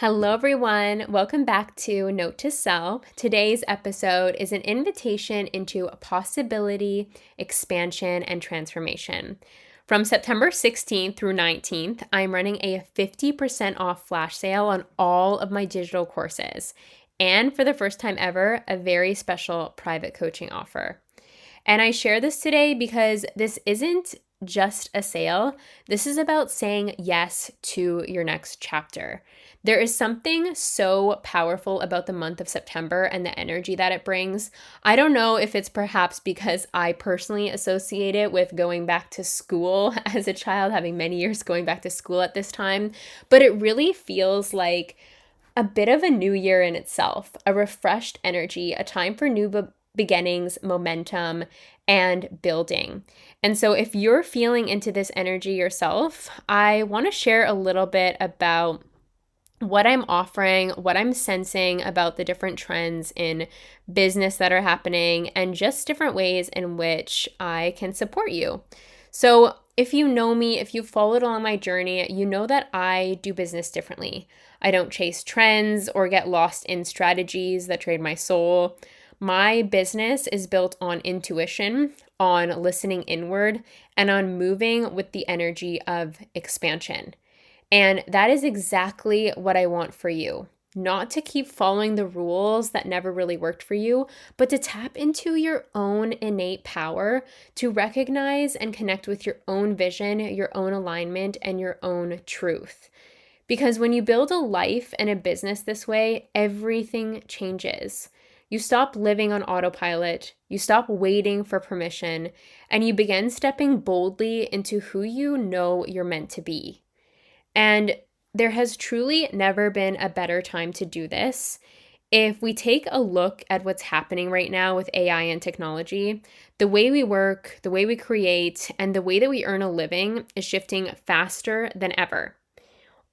Hello, everyone. Welcome back to Note to Self. Today's episode is an invitation into possibility, expansion, and transformation. From September 16th through 19th, I'm running a 50% off flash sale on all of my digital courses. And for the first time ever, a very special private coaching offer. And I share this today because this isn't just a sale. This is about saying yes to your next chapter. There is something so powerful about the month of September and the energy that it brings. I don't know if it's perhaps because I personally associate it with going back to school as a child, having many years going back to school at this time, but it really feels like a bit of a new year in itself, a refreshed energy, a time for new beginnings, momentum, and building. And so, if you're feeling into this energy yourself, I want to share a little bit about what I'm offering, what I'm sensing about the different trends in business that are happening, and just different ways in which I can support you. So, if you know me, if you've followed along my journey, you know that I do business differently. I don't chase trends or get lost in strategies that trade my soul. My business is built on intuition, on listening inward, and on moving with the energy of expansion. And that is exactly what I want for you. Not to keep following the rules that never really worked for you, but to tap into your own innate power to recognize and connect with your own vision, your own alignment, and your own truth. Because when you build a life and a business this way, everything changes. You stop living on autopilot, you stop waiting for permission, and you begin stepping boldly into who you know you're meant to be. And there has truly never been a better time to do this. If we take a look at what's happening right now with AI and technology, the way we work, the way we create, and the way that we earn a living is shifting faster than ever.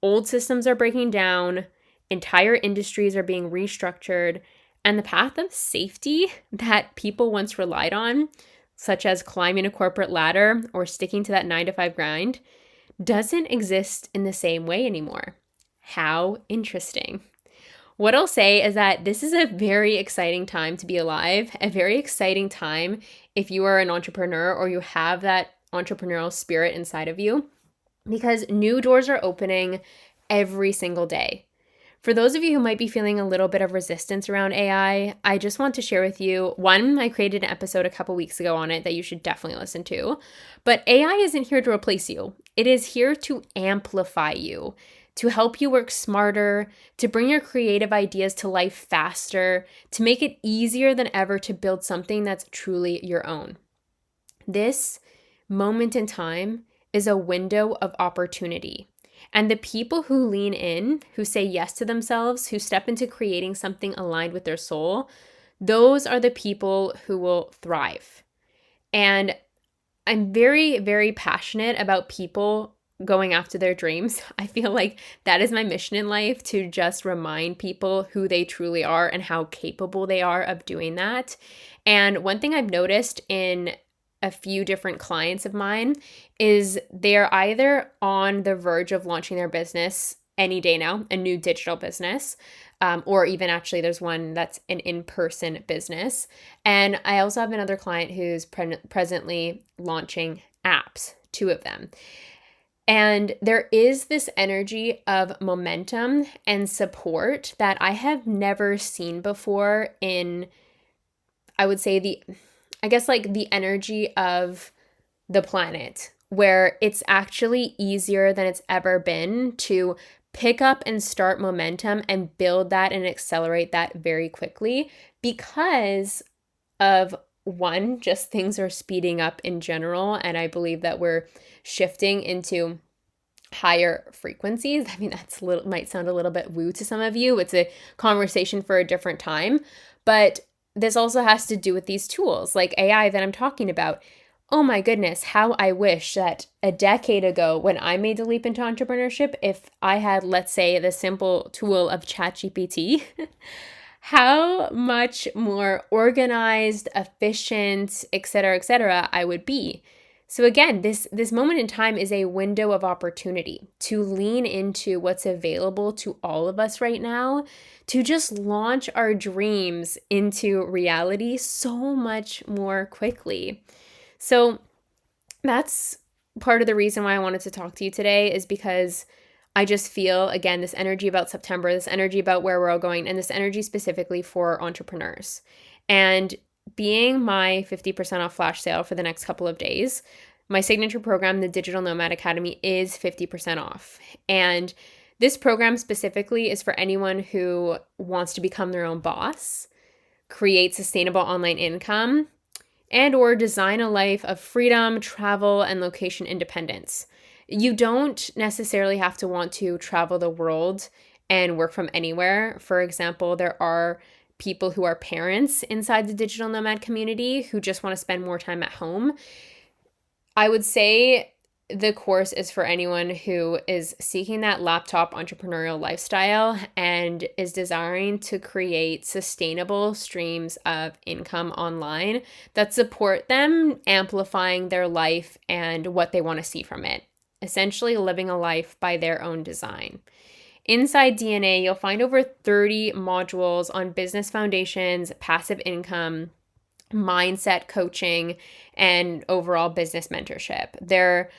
Old systems are breaking down, entire industries are being restructured, and the path of safety that people once relied on, such as climbing a corporate ladder or sticking to that 9 to 5 grind, doesn't exist in the same way anymore. How interesting. What I'll say is that this is a very exciting time to be alive, a very exciting time if you are an entrepreneur or you have that entrepreneurial spirit inside of you, because new doors are opening every single day. For those of you who might be feeling a little bit of resistance around AI, I just want to share with you, one, I created an episode a couple weeks ago on it that you should definitely listen to. But AI isn't here to replace you. It is here to amplify you, to help you work smarter, to bring your creative ideas to life faster, to make it easier than ever to build something that's truly your own. This moment in time is a window of opportunity. And the people who lean in, who say yes to themselves, who step into creating something aligned with their soul, those are the people who will thrive. And I'm very, very passionate about people going after their dreams. I feel like that is my mission in life, to just remind people who they truly are and how capable they are of doing that. And one thing I've noticed in a few different clients of mine is they're either on the verge of launching their business any day now, a new digital business, or even actually there's one that's an in-person business. And I also have another client who's presently launching apps, two of them. And there is this energy of momentum and support that I have never seen before in, I would say, the energy of the planet, where it's actually easier than it's ever been to pick up and start momentum and build that and accelerate that very quickly because of, one, just things are speeding up in general. And I believe that we're shifting into higher frequencies. I mean, might sound a little bit woo to some of you. It's a conversation for a different time. But this also has to do with these tools like AI that I'm talking about. Oh my goodness, how I wish that a decade ago when I made the leap into entrepreneurship, if I had, let's say, the simple tool of ChatGPT, how much more organized, efficient, et cetera, I would be. So again, this moment in time is a window of opportunity to lean into what's available to all of us right now, to just launch our dreams into reality so much more quickly. So that's part of the reason why I wanted to talk to you today, is because I just feel, again, this energy about September, this energy about where we're all going, and this energy specifically for entrepreneurs. And being my 50% off flash sale for the next couple of days, my signature program, the Digital Nomad Academy, is 50% off. And this program specifically is for anyone who wants to become their own boss, create sustainable online income, and or design a life of freedom, travel, and location independence. You don't necessarily have to want to travel the world and work from anywhere. For example, there are people who are parents inside the digital nomad community who just want to spend more time at home. I would say the course is for anyone who is seeking that laptop entrepreneurial lifestyle and is desiring to create sustainable streams of income online that support them amplifying their life and what they want to see from it. Essentially, living a life by their own design. Inside DNA, you'll find over 30 modules on business foundations, passive income, mindset coaching, and overall business mentorship. There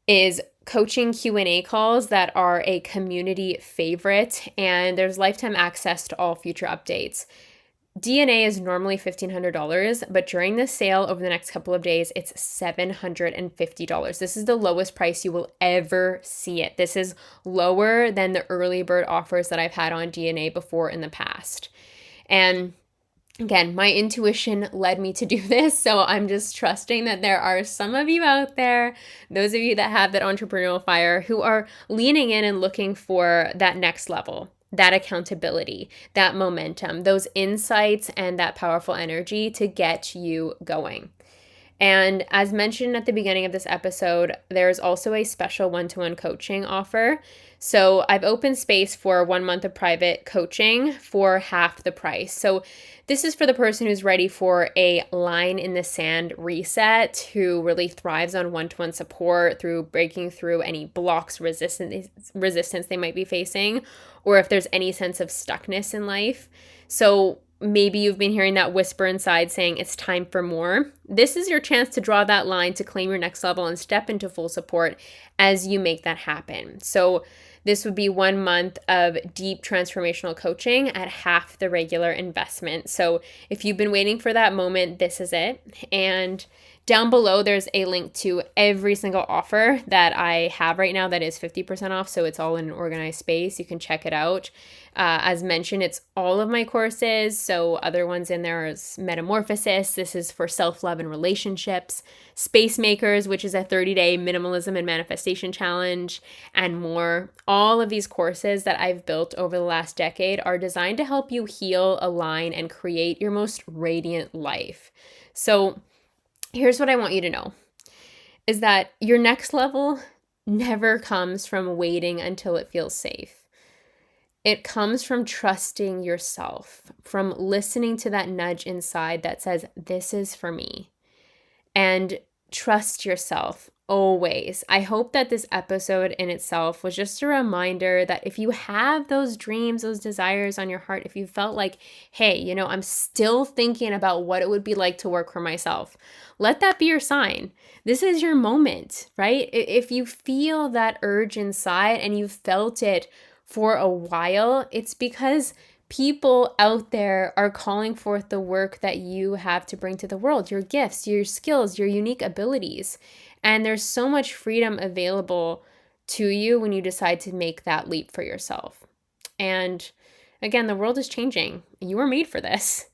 is coaching Q&A calls that are a community favorite, and there's lifetime access to all future updates. DNA is normally $1,500, but during this sale over the next couple of days, it's $750. This is the lowest price you will ever see it. This is lower than the early bird offers that I've had on DNA before in the past. And again, my intuition led me to do this, so I'm just trusting that there are some of you out there, those of you that have that entrepreneurial fire, who are leaning in and looking for that next level, that accountability, that momentum, those insights, and that powerful energy to get you going. And as mentioned at the beginning of this episode, there's also a special one-to-one coaching offer. So I've opened space for 1 month of private coaching for half the price. So this is for the person who's ready for a line in the sand reset, who really thrives on one-to-one support through breaking through any blocks, resistance they might be facing, or if there's any sense of stuckness in life. So maybe you've been hearing that whisper inside saying it's time for more. This is your chance to draw that line, to claim your next level and step into full support as you make that happen. So this would be 1 month of deep transformational coaching at half the regular investment. So if you've been waiting for that moment, this is it. And down below, there's a link to every single offer that I have right now that is 50% off. So it's all in an organized space. You can check it out. As mentioned, it's all of my courses. So other ones in there is Metamorphosis. This is for self-love and relationships. Space Makers, which is a 30-day minimalism and manifestation challenge, and more. All of these courses that I've built over the last decade are designed to help you heal, align, and create your most radiant life. So here's what I want you to know, is that your next level never comes from waiting until it feels safe. It comes from trusting yourself, from listening to that nudge inside that says, this is for me. And trust yourself always. I hope that this episode in itself was just a reminder that if you have those dreams, those desires on your heart, if you felt like, hey, I'm still thinking about what it would be like to work for myself, let that be your sign. This is your moment, right? If you feel that urge inside and you've felt it for a while, it's because people out there are calling forth the work that you have to bring to the world, your gifts, your skills, your unique abilities. And there's so much freedom available to you when you decide to make that leap for yourself. And again, the world is changing. You were made for this.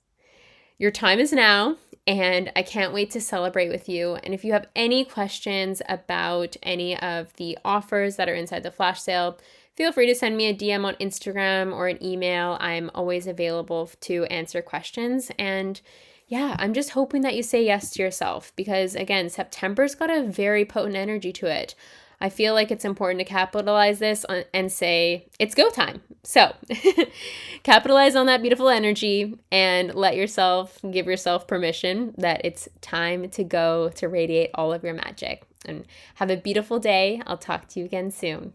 Your time is now, and I can't wait to celebrate with you. And if you have any questions about any of the offers that are inside the flash sale, feel free to send me a DM on Instagram or an email. I'm always available to answer questions. And yeah, I'm just hoping that you say yes to yourself, because again, September's got a very potent energy to it. I feel like it's important to capitalize this and say, it's go time. So capitalize on that beautiful energy and give yourself permission that it's time to go to radiate all of your magic. And have a beautiful day. I'll talk to you again soon.